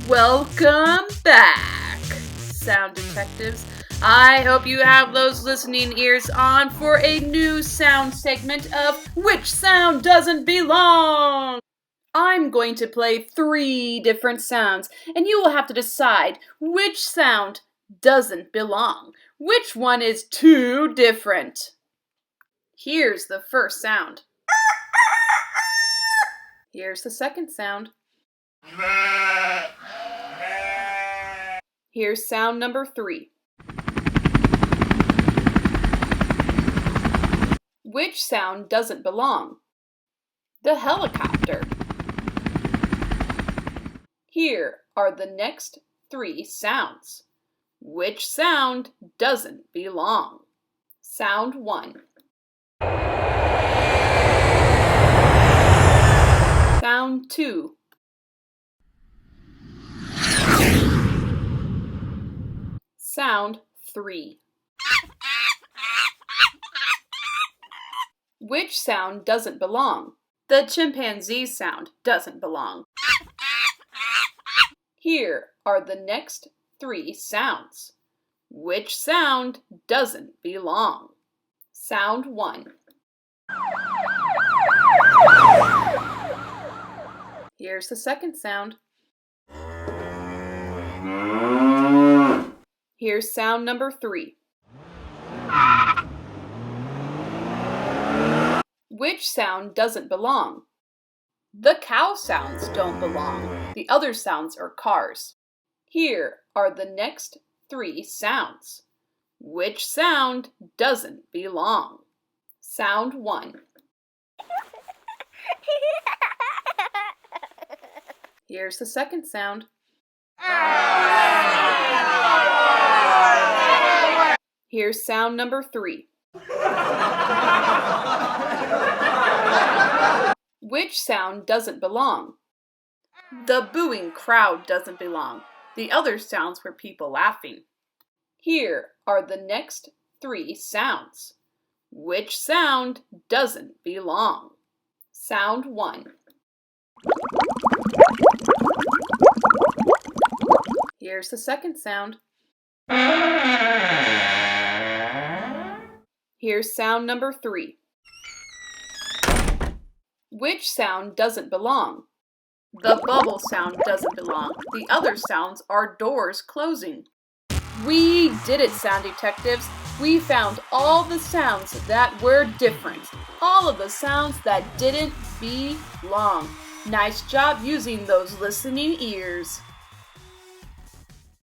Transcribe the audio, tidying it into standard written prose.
Welcome back, sound detectives. I hope you have those listening ears on for a new sound segment of Which Sound Doesn't Belong? I'm going to play 3 different sounds, and you will have to decide which sound doesn't belong. Which one is too different? Here's the first sound. Here's the second sound. Here's sound number 3. Which sound doesn't belong? The helicopter. Here are the next 3 sounds. Which sound doesn't belong? Sound 1. Sound 2. Sound 3. Which sound doesn't belong? The chimpanzee sound doesn't belong. Here are the next 3 sounds. Which sound doesn't belong? Sound 1. Here's the second sound. Here's sound number 3. Which sound doesn't belong? The cow sounds don't belong. The other sounds are cars. Here are the next 3 sounds. Which sound doesn't belong? Sound 1. Here's the second sound. Here's sound number 3. Which sound doesn't belong? The booing crowd doesn't belong. The other sounds were people laughing. Here are the next 3 sounds. Which sound doesn't belong? Sound 1. Here's the second sound. Here's sound number 3. Which sound doesn't belong? The bubble sound doesn't belong. The other sounds are doors closing. We did it, sound detectives. We found all the sounds that were different. All of the sounds that didn't belong. Nice job using those listening ears.